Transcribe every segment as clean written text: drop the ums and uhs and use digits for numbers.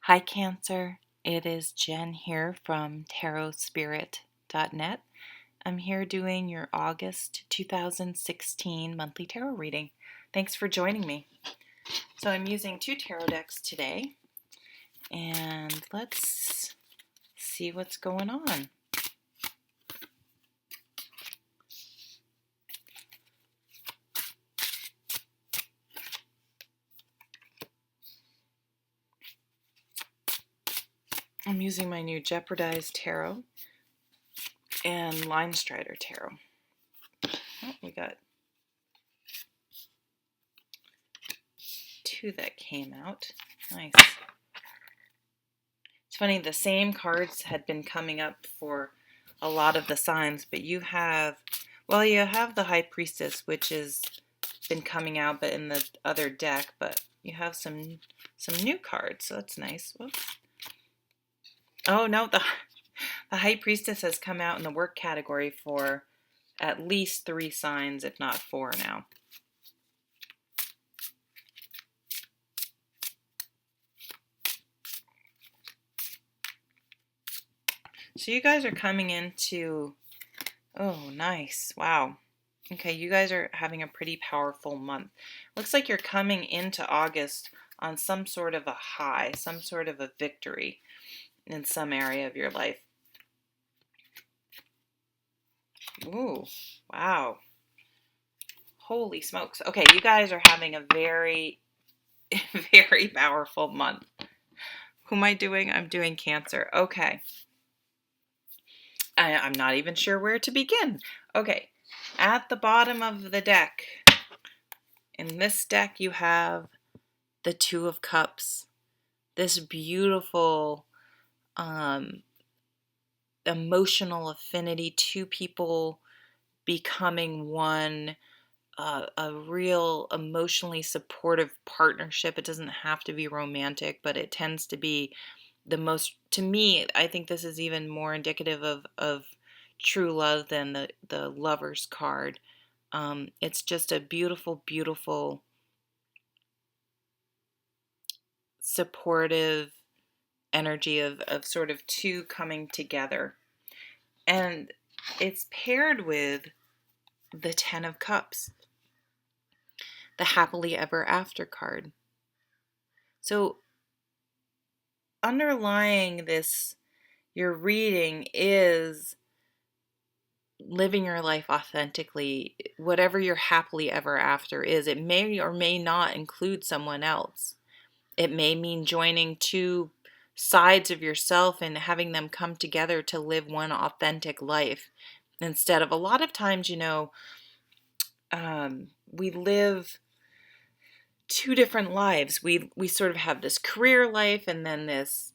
Hi, Cancer. It is Jen here from tarotspirit.net. I'm here doing your August 2016 monthly tarot reading. Thanks for joining me. So I'm using two tarot decks today, and let's see what's going on. I'm using my new Japardize tarot and Linestrider tarot. Oh, we got two that came out. Nice. It's funny, the same cards had been coming up for a lot of the signs, but you have the High Priestess, which has been coming out, but in the other deck, but you have some new cards, so that's nice. Whoops. Oh no, the High Priestess has come out in the work category for at least 3 signs, if not 4 now. So you guys are coming into, oh nice, wow. Okay, you guys are having a pretty powerful month. Looks like you're coming into August on some sort of a high, some sort of a victory in some area of your life. Ooh, wow. Holy smokes. Okay, you guys are having a very, very powerful month. Who am I doing? I'm doing Cancer. Okay. I'm not even sure where to begin. Okay, at the bottom of the deck, in this deck you have the Two of Cups. This beautiful emotional affinity, two people becoming one, a real emotionally supportive partnership. It doesn't have to be romantic, but it tends to be the most, to me, I think this is even more indicative of true love than the Lover's card. It's just a beautiful, beautiful, supportive energy of sort of two coming together. And it's paired with the Ten of Cups, the happily ever after card. So underlying this, your reading is living your life authentically, whatever your happily ever after is. It may or may not include someone else. It may mean joining two sides of yourself and having them come together to live one authentic life. Instead of, a lot of times, we live two different lives. We sort of have this career life, and then this,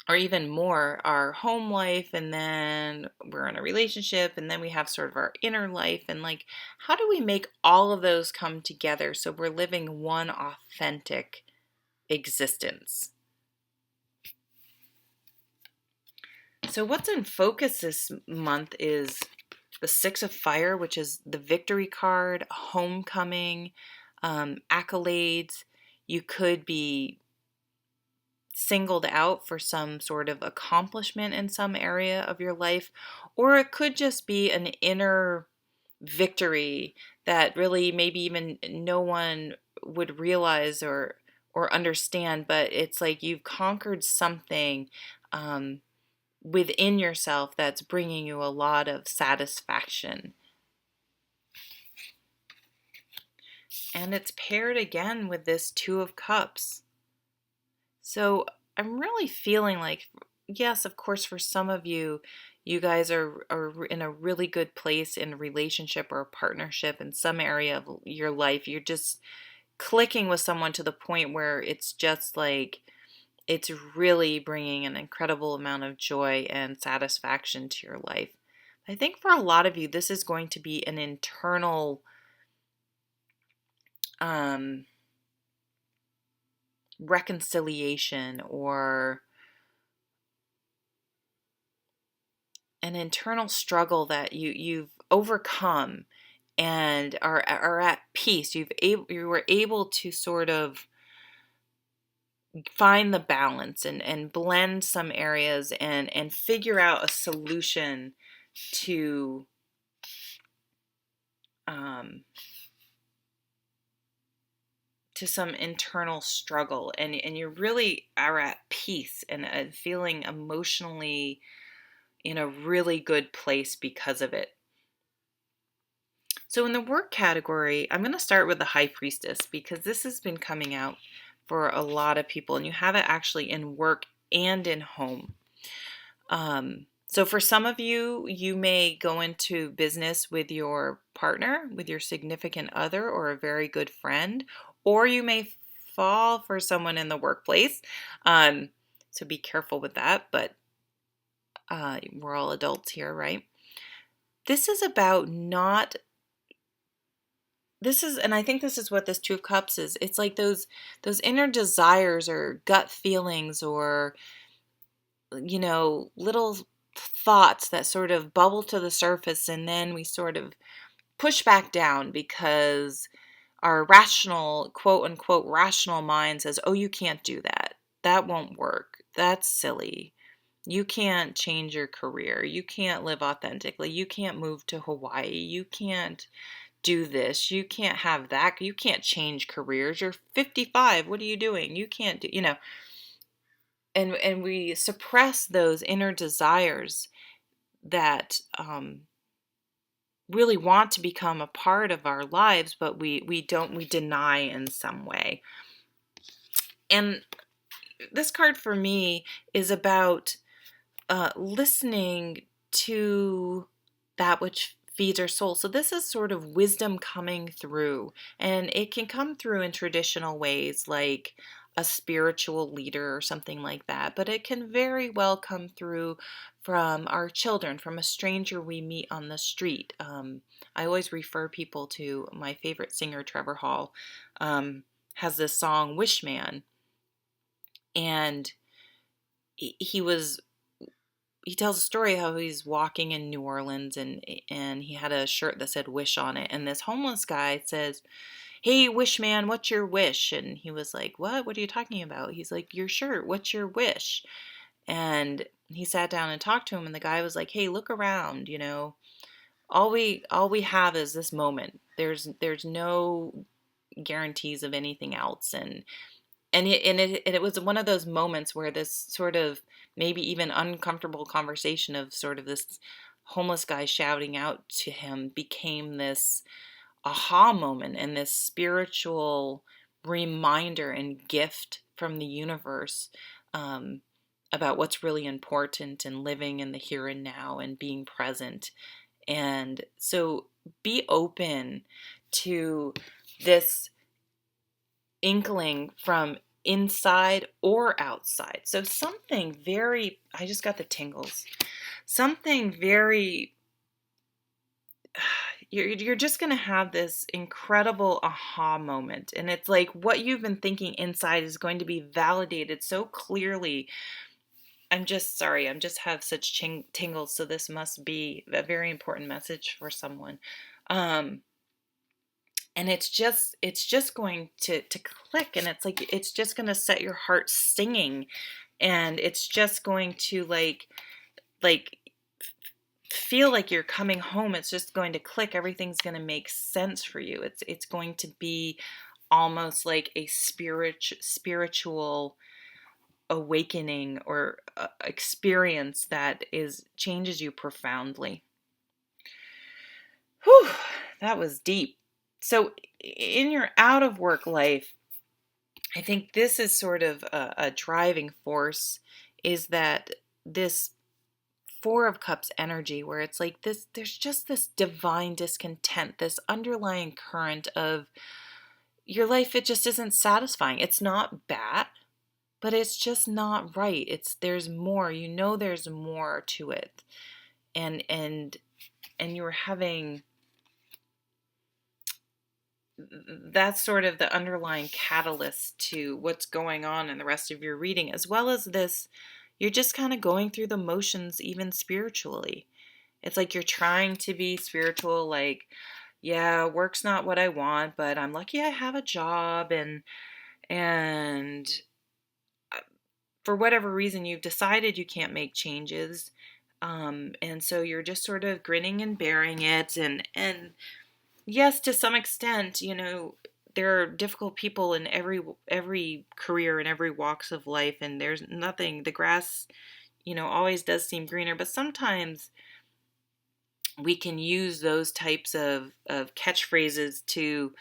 or even more, our home life, and then we're in a relationship, and then we have sort of our inner life. And like, how do we make all of those come together so we're living one authentic existence? So what's in focus this month is the Six of Fire, which is the victory card, homecoming, accolades. You could be singled out for some sort of accomplishment in some area of your life, or it could just be an inner victory that really maybe even no one would realize or understand, but it's like you've conquered something within yourself that's bringing you a lot of satisfaction. And it's paired again with this Two of Cups. So I'm really feeling like, yes, of course, for some of you, you guys are in a really good place in a relationship or a partnership in some area of your life. You're just clicking with someone to the point where it's just like, it's really bringing an incredible amount of joy and satisfaction to your life. I think for a lot of you, this is going to be an internal reconciliation, or an internal struggle that you've overcome and are at peace. You were able to sort of find the balance and blend some areas and figure out a solution to um, to some internal struggle, and you really are at peace and feeling emotionally in a really good place because of it. So in the work category, I'm going to start with the High Priestess because this has been coming out for a lot of people, and you have it actually in work and in home. So for some of you, you may go into business with your partner, with your significant other, or a very good friend, or you may fall for someone in the workplace. So be careful with that, but we're all adults here, right? This is about not this is and I think this is what this Two of Cups is. It's like those inner desires or gut feelings or little thoughts that sort of bubble to the surface, and then we sort of push back down because our rational, quote unquote, rational mind says, oh, you can't do that. That won't work. That's silly. You can't change your career. You can't live authentically. You can't move to Hawaii. You can't do this. You can't have that. You can't change careers. You're 55. What are you doing? You can't do, and we suppress those inner desires that really want to become a part of our lives, but we deny in some way. And this card for me is about listening to that which feeds our soul. So this is sort of wisdom coming through, and it can come through in traditional ways like a spiritual leader or something like that, but it can very well come through from our children, from a stranger we meet on the street. I always refer people to my favorite singer, Trevor Hall, has this song, Wish Man, and he tells a story how he's walking in New Orleans and he had a shirt that said wish on it, and this homeless guy says, hey, wish man, what's your wish? And he was like, what are you talking about? He's like, your shirt, what's your wish? And he sat down and talked to him, and the guy was like, hey, look around, all we have is this moment. There's no guarantees of anything else. And it was one of those moments where this sort of maybe even uncomfortable conversation of sort of this homeless guy shouting out to him became this aha moment and this spiritual reminder and gift from the universe about what's really important and living in the here and now and being present. And so be open to this inkling from inside or outside. So I just got the tingles. Something very, you're just going to have this incredible aha moment. And it's like what you've been thinking inside is going to be validated so clearly. I'm just have such tingles. So this must be a very important message for someone. And it's just going to click, and it's like it's just going to set your heart singing, and it's just going to like feel like you're coming home. It's just going to click. Everything's going to make sense for you. It's going to be almost like a spiritual awakening or experience that changes you profoundly. Whew, that was deep. So in your out of work life, I think this is sort of a driving force, is that this Four of Cups energy where it's like there's just this divine discontent, this underlying current of your life. It just isn't satisfying. It's not bad, but it's just not right. There's more, there's more to it. And you're having, that's sort of the underlying catalyst to what's going on in the rest of your reading, as well as this, you're just kind of going through the motions, even spiritually. It's like you're trying to be spiritual, like, yeah, work's not what I want, but I'm lucky I have a job, and for whatever reason, you've decided you can't make changes. And so you're just sort of grinning and bearing it. And yes, to some extent, there are difficult people in every career and every walks of life, and there's nothing, the grass, always does seem greener, but sometimes we can use those types of catchphrases to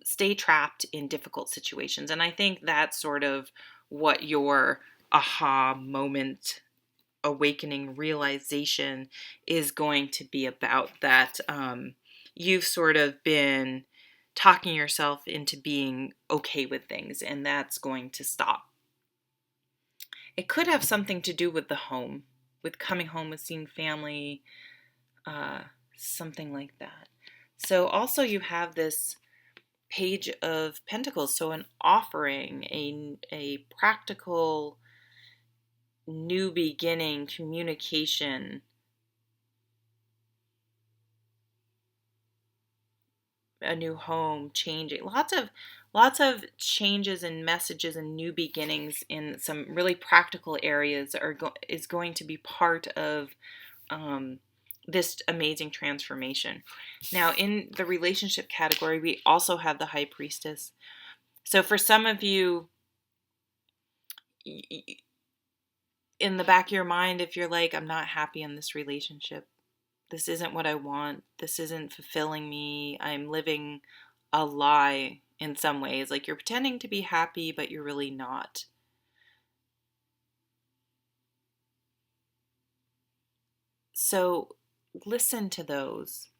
stay trapped in difficult situations. And I think that's sort of what your aha moment, awakening, realization is going to be about. That you've sort of been talking yourself into being okay with things, and that's going to stop. It could have something to do with the home, with coming home, with seeing family, uh, something like that. So also you have this Page of Pentacles, so an offering, a practical new beginning, communication, a new home, changing, lots of changes and messages and new beginnings in some really practical areas is going to be part of this amazing transformation. Now, in the relationship category, we also have the High Priestess. So for some of you, in the back of your mind, if you're like, I'm not happy in this relationship, this isn't what I want, this isn't fulfilling me, I'm living a lie in some ways, like you're pretending to be happy, but you're really not. So listen to those.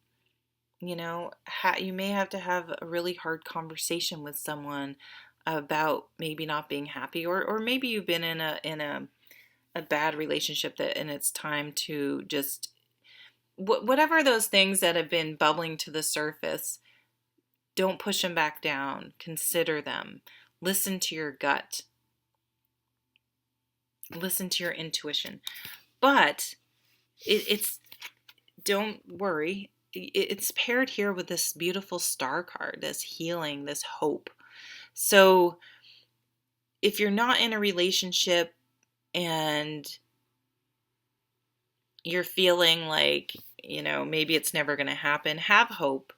You may have to have a really hard conversation with someone about maybe not being happy, or maybe you've been in a bad relationship and it's time to just whatever those things that have been bubbling to the surface, don't push them back down. Consider them. Listen to your gut. Listen to your intuition. But it's don't worry. It's paired here with this beautiful star card, this healing, this hope. So if you're not in a relationship and you're feeling like, maybe it's never going to happen, have hope.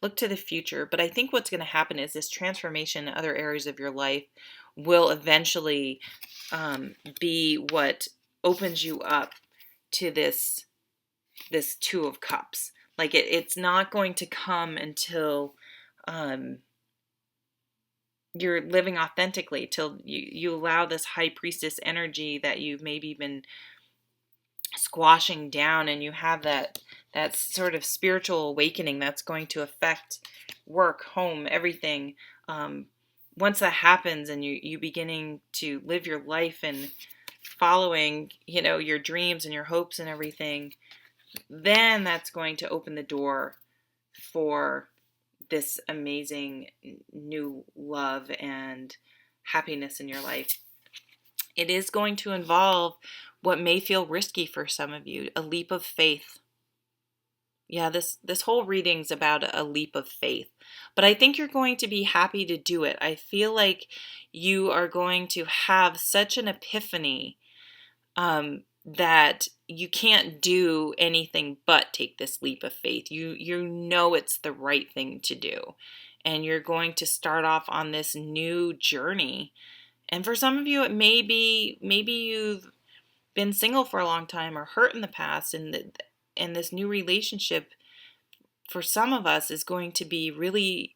Look to the future. But I think what's going to happen is this transformation in other areas of your life will eventually be what opens you up to this Two of Cups. Like it's not going to come until you're living authentically, till you allow this High Priestess energy that you've maybe been squashing down, and you have that sort of spiritual awakening that's going to affect work, home, everything. Once that happens and you beginning to live your life and following, your dreams and your hopes and everything, then that's going to open the door for this amazing new love and happiness in your life. It is going to involve what may feel risky for some of you, a leap of faith. Yeah, this whole reading's about a leap of faith. But I think you're going to be happy to do it. I feel like you are going to have such an epiphany that you can't do anything but take this leap of faith. You know it's the right thing to do. And you're going to start off on this new journey. And for some of you, it may be, maybe you've been single for a long time or hurt in the past, and this new relationship for some of us is going to be really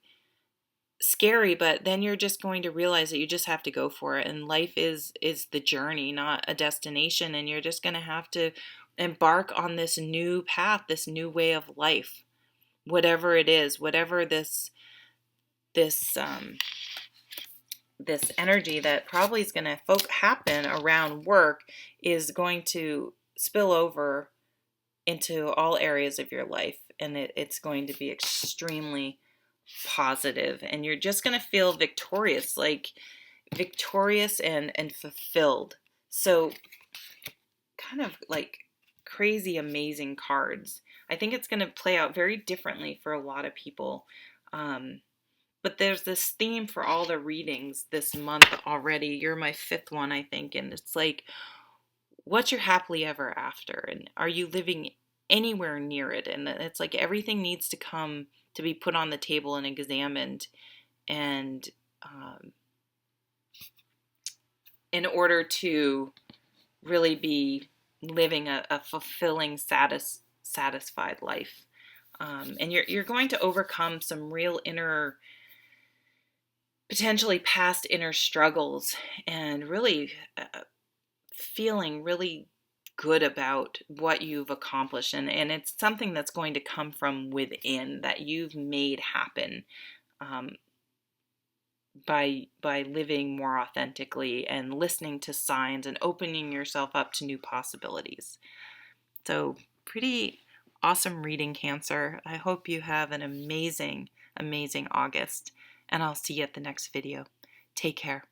scary, but then you're just going to realize that you just have to go for it, and life is the journey, not a destination, and you're just going to have to embark on this new path, this new way of life, whatever it is, whatever this energy that probably is going to happen around work is going to spill over into all areas of your life, and it's going to be extremely positive, and you're just going to feel victorious, and fulfilled. So kind of like crazy amazing cards. I think it's going to play out very differently for a lot of people. But there's this theme for all the readings this month already. You're my fifth one, I think. And it's like, what's your happily ever after? And are you living anywhere near it? And it's like everything needs to come to be put on the table and examined. And in order to really be living a fulfilling, satisfied life. And you're going to overcome some real inner, potentially past inner struggles, and really feeling really good about what you've accomplished. And it's something that's going to come from within, that you've made happen by living more authentically and listening to signs and opening yourself up to new possibilities. So pretty awesome reading, Cancer. I hope you have an amazing, amazing August, and I'll see you at the next video. Take care.